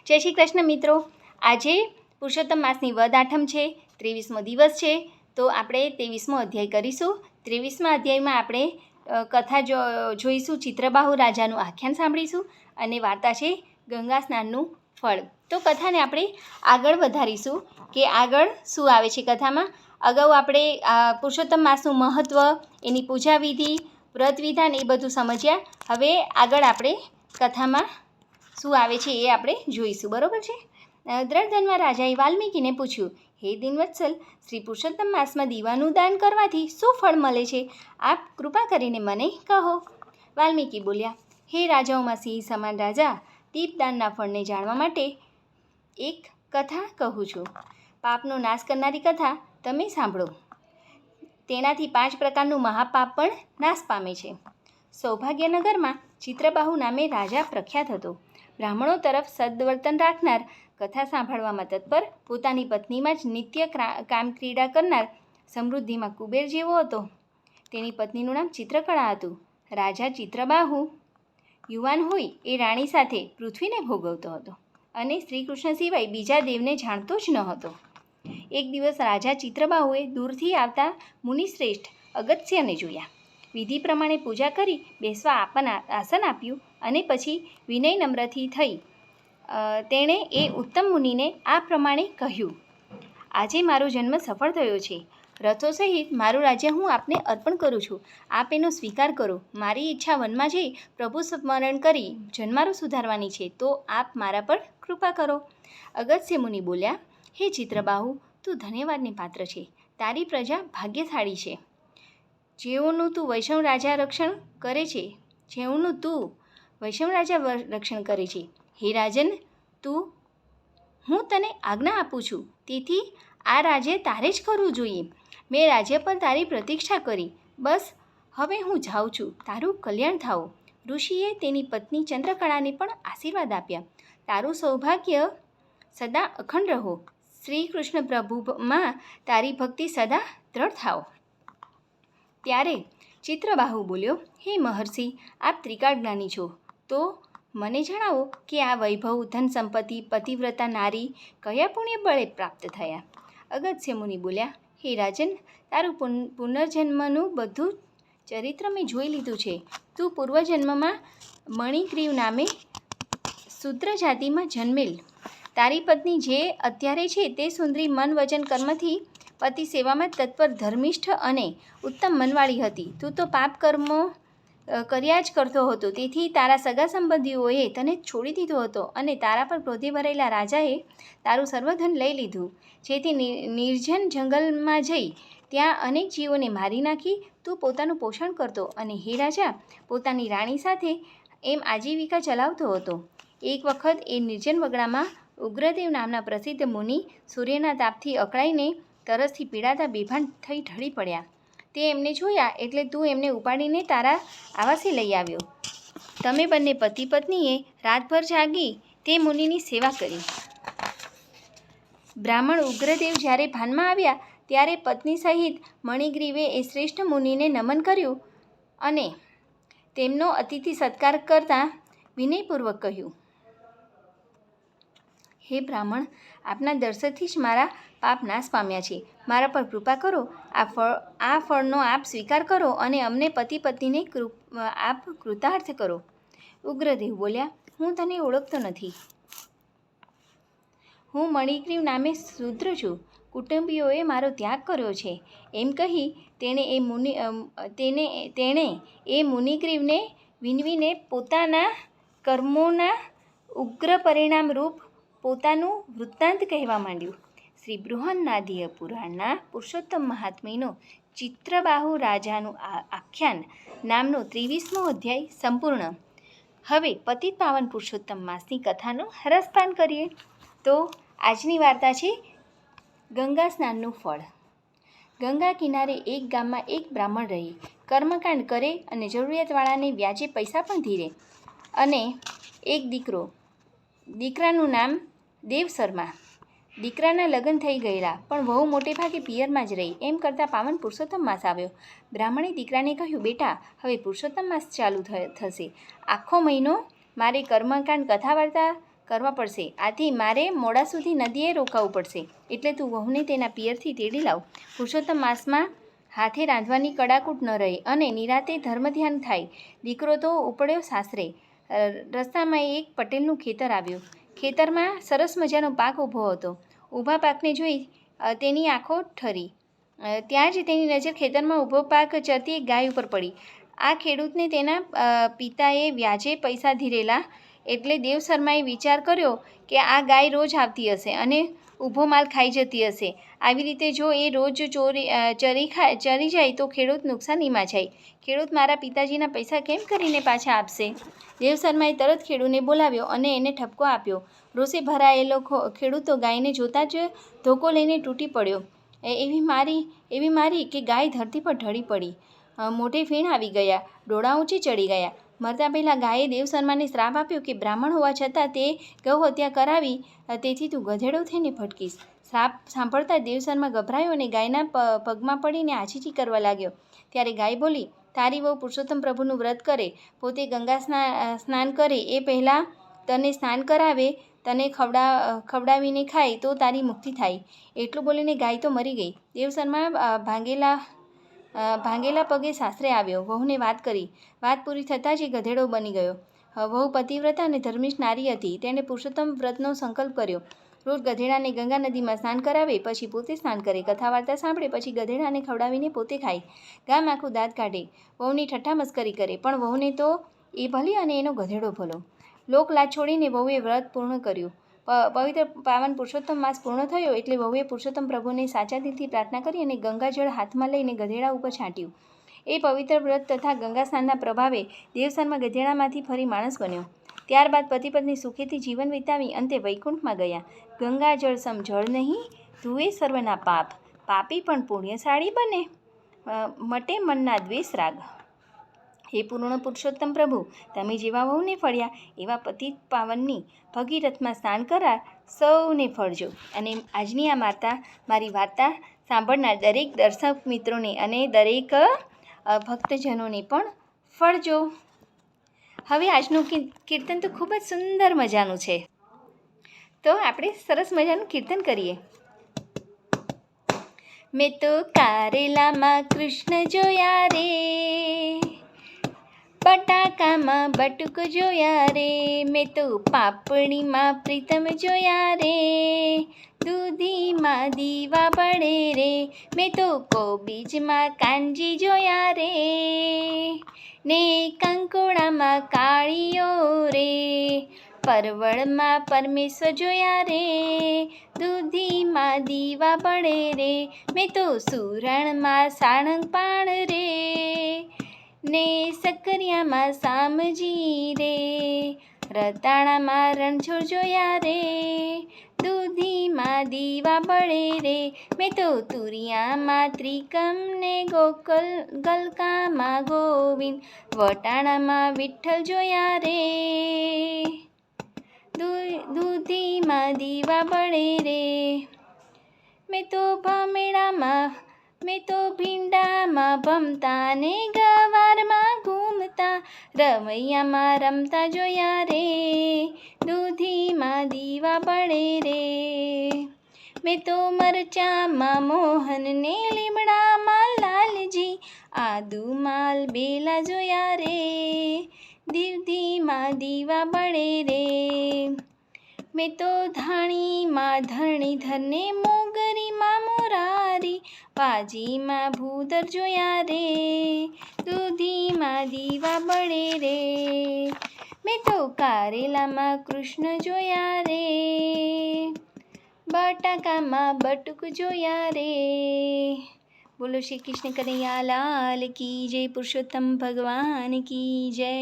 જય શ્રી કૃષ્ણ મિત્રો। આજે પુરુષોત્તમ માસની વદ આઠમ છે, 23મો દિવસ છે। તો આપણે 23મો અધ્યાય કરીશું। 23મા અધ્યાયમાં આપણે કથા જોઈશું, ચિત્રબાહુ રાજાનું આખ્યાન સાંભળીશું અને વાર્તા છે ગંગા સ્નાનનું ફળ। તો કથાને આપણે આગળ વધારીશું કે આગળ શું આવે છે કથામાં। અગાઉ આપણે પુરુષોત્તમ માસનું મહત્ત્વ, એની પૂજા વિધિ, વ્રત વિધાન એ બધું સમજ્યા। હવે આગળ આપણે કથામાં શું આવે છે એ આપણે જોઈશું, બરાબર છે। દ્રઢધન્વા રાજાએ વાલ્મીકીને પૂછ્યું, હે દિનવત્સલ, શ્રી પુરુષોત્તમ માસમાં દીવાનું દાન કરવાથી શું ફળ મળે છે? આપ કૃપા કરીને મને કહો। વાલ્મીકી બોલ્યા, હે રાજાઓમાં સિંહ સમાન રાજા, દીપદાનના ફળને જાણવા માટે એક કથા કહું છું। પાપનો નાશ કરનારી કથા તમે સાંભળો। તેનાથી 5 પ્રકારનું મહાપાપ પણ નાશ પામે છે। સૌભાગ્યનગરમાં ચિત્રબાહુ નામે રાજા પ્રખ્યાત હતો। બ્રાહ્મણો તરફ સદવર્તન રાખનાર, કથા સાંભળવામાં તત્પર, પોતાની પત્નીમાં જ નિત્ય કામક્રીડા કરનાર, સમૃદ્ધિમાં કુબેર જેવો હતો। તેની પત્નીનું નામ ચિત્રકળા હતું। રાજા ચિત્રબાહુ યુવાન હોય એ રાણી સાથે પૃથ્વીને ભોગવતો હતો અને શ્રી કૃષ્ણ સિવાય બીજા દેવને જાણતો જ ન હતો। એક દિવસ રાજા ચિત્રબાહુએ દૂરથી આવતા મુનિશ્રેષ્ઠ અગત્યને જોયા। વિધિ પ્રમાણે પૂજા કરી બેસવા આસન આપ્યું અને પછી વિનય નમ્રથી થઈ તેણે એ ઉત્તમ મુનિને આ પ્રમાણે કહ્યું, આજે મારો જન્મ સફળ થયો છે। રથો સહિત મારું રાજ્ય હું આપને અર્પણ કરું છું। આપ એનો સ્વીકાર કરો। મારી ઈચ્છા વનમાં જઈ પ્રભુ સ્મરણ કરી જન્મારો સુધારવાની છે, તો આપ મારા પર કૃપા કરો। અગસ્ત્ય મુનિ બોલ્યા, હે ચિત્રબાહુ, તું ધન્યવાદને પાત્ર છે। તારી પ્રજા ભાગ્યશાળી છે, જેઓનું તું વૈષ્ણવ રાજા રક્ષણ કરે છે। હે રાજન, હું તને આજ્ઞા આપું છું, તેથી આ રાજ્ય તારે જ કરવું જોઈએ। મેં રાજ્ય પર તારી પ્રતીક્ષા કરી, બસ હવે હું જાઉં છું। તારું કલ્યાણ થાઓ। ઋષિએ તેની પત્ની ચંદ્રકળાને પણ આશીર્વાદ આપ્યા। તારું સૌભાગ્ય સદા અખંડ રહો। શ્રી કૃષ્ણ પ્રભુમાં તારી ભક્તિ સદા દ્રઢ થાઓ। ત્યારે ચિત્રબાહુ બોલ્યો, હે મહર્ષિ, આપ ત્રિકાળ જ્ઞાની છો, તો મને જણાવો કે આ વૈભવ, ધન સંપત્તિ, પતિવ્રતા નારી કયા પુણ્ય બળે પ્રાપ્ત થયા? અગસ્ત્ય મુનિ બોલ્યા, હે રાજન, તારું પુનર્જન્મનું બધું ચરિત્ર મેં જોઈ લીધું છે। તું પૂર્વજન્મમાં મણિગ્રીવ નામે શૂદ્ર જાતિમાં જન્મેલ। તારી પત્ની જે અત્યારે છે તે સુંદરી મન વચન કર્મથી પતિ સેવામાં તત્પર, ધર્મિષ્ઠ અને ઉત્તમ મનવાળી હતી। તું તો પાપ કર્મો કર્યા જ કરતો હતો, તેથી તારા સગા સંબંધીઓએ તને છોડી દીધો હતો અને તારા પર ક્રોધે ભરેલા રાજાએ તારું સર્વધન લઈ લીધું, જેથી નિર્જન જંગલમાં જઈ ત્યાં અનેક જીવોને મારી નાખી તું પોતાનું પોષણ કરતો અને હે રાજા, પોતાની રાણી સાથે એમ આજીવિકા ચલાવતો હતો। એક વખત એ નિર્જન વગડામાં ઉગ્રદેવ નામના પ્રસિદ્ધ મુનિ સૂર્યના તાપથી અકળાઈને તરસથી પીડાતા બેભાન થઈ ઢળી પડ્યા। તે એમને જોયા એટલે તું એમને ઉપાડીને તારા આવાસે લઈ આવ્યો। તમે બંને પતિ પત્નીએ રાતભર જાગી તે મુનિની સેવા કરી। બ્રાહ્મણ ઉગ્રદેવ જ્યારે ભાનમાં આવ્યા ત્યારે પત્ની સહિત મણિગ્રીવે એ શ્રેષ્ઠ મુનિને નમન કર્યું અને તેમનો અતિથિ સત્કાર કરતાં વિનયપૂર્વક કહ્યું, હે બ્રાહ્મણ, આપના દર્શનથી જ મારા પાપ નાશ પામ્યા છે। મારા પર કૃપા કરો। આ ફળનો આપ સ્વીકાર કરો અને અમને પતિ પત્નીને આપ કૃતાર્થ કરો। ઉગ્રદેવ બોલ્યા, હું તને ઓળખતો નથી। હું મણિગ્રીવ નામે શૂદ્ર છું। કુટુંબીઓએ મારો ત્યાગ કર્યો છે। એમ કહી તેણે એ મુનિગ્રીવને વિનવીને પોતાના કર્મોના ઉગ્ર પરિણામ રૂપ પોતાનું વૃત્તાંત કહેવા માંડ્યું। શ્રી બૃહન્નાદીય પુરાણના પુરુષોત્તમ મહાત્મ્યનો ચિત્રબાહુ રાજાનું આખ્યાન નામનો 23મો અધ્યાય સંપૂર્ણ। હવે પતિત પાવન પુરુષોત્તમ માસની કથાનું રસપાન કરીએ। તો આજની વાર્તા છે ગંગા સ્નાનનું ફળ। ગંગા કિનારે એક ગામમાં એક બ્રાહ્મણ રહે, કર્મકાંડ કરે અને જરૂરિયાતવાળાને વ્યાજે પૈસા પણ ધીરે, અને એક દીકરાનું નામ દેવશર્મા। દીકરાના લગ્ન થઈ ગયેલા, પણ વહુ મોટે ભાગે પિયરમાં જ રહી। એમ કરતાં પાવન પુરુષોત્તમ માસ આવ્યો। બ્રાહ્મણે દીકરાને કહ્યું, બેટા, હવે પુરુષોત્તમ માસ ચાલુ થશે। આખો મહિનો મારે કર્મકાંડ કથા વાર્તા કરવા પડશે. આથી મારે મોડા સુધી નદીએ રોકાવું પડશે. એટલે તું વહુને તેના પિયરથી તેડી લાવ. પુરુષોત્તમ માસમાં હાથે રાંધવાની કડાકૂટ ન રહે અને નિરાતે ધર્મ ધ્યાન થાય. દીકરો તો ઉપડ્યો સાસરે. રસ્તામાં એક પટેલનું ખેતર આવ્યું. ખેતરમાં સરસ મજાનો પાક ઊભો હતો. ઊભા પાકને જોઈ તેની આંખો ઠરી. ત્યાં જ તેની નજર ખેતરમાં ઊભો પાક ચરતી એક ગાય ઉપર પડી. આ ખેડૂતને તેના પિતાએ વ્યાજે પૈસા ધીરેલા, એટલે દેવશર્માએ વિચાર કર્યો કે આ ગાય રોજ આવતી હશે અને ઊભો માલ ખાઈ જતી હશે. આવી રીતે જો એ રોજ ચરી જાય તો ખેડૂત નુકસાનીમાં જાય. ખેડૂત મારા પિતાજીના પૈસા કેમ કરીને પાછા આપશે? દેવશર્માએ તરત ખેડૂને બોલાવ્યો અને એને ઠપકો આપ્યો. રોષે ભરાયેલો ખેડૂતો ગાયને જોતાં જ ધોકો લઈને તૂટી પડ્યો. એવી મારી કે ગાય ધરતી પર ઢળી પડી. મોઢે ફીણ આવી ગયા, ડોળા ઊંચે ચડી ગયા. મરતા પહેલાં ગાયે દેવશર્માને શ્રાપ આપ્યો કે બ્રાહ્મણ હોવા છતાં તે ગૌ હત્યા કરાવી, તેથી તું ગધેડો થઈને ભટકીશ. શ્રાપ સાંભળતા દેવશર્મા ગભરાયો અને ગાયના પગમાં પડીને આછીછી કરવા લાગ્યો. ત્યારે ગાય બોલી, તારી વહુ પુરુષોત્તમ પ્રભુનું વ્રત કરે, પોતે ગંગા સ્નાન કરે એ પહેલાં તને સ્નાન કરાવે, તને ખવડાવીને ખાય તો તારી મુક્તિ થાય. એટલું બોલીને ગાય તો મરી ગઈ. દેવશર્મા ભાંગેલા પગે સાસરે આવ્યો. વહુને વાત કરી. વાત પૂરી થતાં જ એ ગધેડો બની ગયો. વહુ પતિવ્રતા અને ધર્મિષ્ઠ નારી હતી. તેણે પુરુષોત્તમ વ્રતનો સંકલ્પ કર્યો. રોજ ગધેડાને ગંગા નદીમાં સ્નાન કરાવે, પછી પોતે સ્નાન કરે, કથા વાર્તા સાંભળે, પછી ગધેડાને ખવડાવીને પોતે ખાય. ગામ આખું દાંત કાઢે, વહુની ઠઠ્ઠા મસ્કરી કરે, પણ વહુને તો એ ભલી અને એનો ગધેડો ભલો. લોકલાજ છોડીને વહુએ વ્રત પૂર્ણ કર્યું. પવિત્ર પાવન પુરુષોત્તમ માસ પૂર્ણ થયો એટલે વહુએ પુરુષોત્તમ પ્રભુને સાચા દિલથી પ્રાર્થના કરી અને ગંગાજળ હાથમાં લઈને ગધેડા ઉપર છાંટ્યું. એ પવિત્ર વ્રત તથા ગંગા સ્નાનના પ્રભાવે દેવશર્મા ગધેડામાંથી ફરી માણસ બન્યો. ત્યારબાદ પતિ પત્ની સુખેથી જીવન વિતાવી અંતે વૈકુંઠમાં ગયા. ગંગાજળ સમ જળ નહીં, ધુએ સર્વના પાપ, પાપી પણ પુણ્યશાળી બને, મટે મનના દ્વેષ રાગ. હે પૂર્ણ પુરુષોત્તમ પ્રભુ, તમે જેવા વહુને ફળ્યા એવા પતિત પાવનની ભગીરથમાં સ્નાન કરાર સૌને ફળજો. અને આજની આ મારી વાર્તા સાંભળનાર દરેક દર્શક મિત્રોને અને દરેક ભક્તજનોને પણ ફળજો. હવે આજનું કીર્તન તો ખૂબ જ સુંદર મજાનું છે, તો આપણે સરસ મજાનું કીર્તન કરીએ. મેં તો કારેલામાં કૃષ્ણ જોયા રે, બટાકામાં બટુક જોયા રે, મેં તો પાપડીમાં પ્રીતમ જોયા રે, દૂધીમાં દીવા બળે રે, મેં તો કોબીજમાં કાંજી જોયા રે, ને કંકોડામાં કાળીઓ રે, પરવળમાં પરમેશ્વર જોયા રે, દૂધીમાં દીવા બળે રે, મેં તો સુરણમાં સાળંગપાણ રે, ને સકરિયામાં સામજી રે, રતાણામાં રણછોડ જોયા રે, દૂધીમાં દીવા બળે રે, મેં તો તુરિયામાં ત્રિકમ ને ગલકામાં ગોવિંદ, વટાણામાં વિઠ્ઠલ જોયા રે, દૂધીમાં દીવા બળે રે, મેં તો ભીંડામાં ભમતા ને ગવારમાં ઘૂમતા, રમૈયામાં રમતા જોયા રે, દૂધીમાં દીવા બળે રે, મેં તો મરચામાં મોહન ને લીમડામાં લાલજી, આદુમાં બેલા જોયા રે, દૂધીમાં દીવા બળે રે, મેં તો ધાણીમાં ધરણીધર ને મોગરીમાં મોરારી, પાજીમાં ભૂધર જોયા રે, દૂધીમાં દીવા બળે રે, મેં તો કારેલામાં કૃષ્ણ જોયા રે, બટાકામાં બટુક જોયા રે. બોલો શ્રી કૃષ્ણ કનૈયા લાલ કી જય, પુરુષોત્તમ ભગવાન કી જય.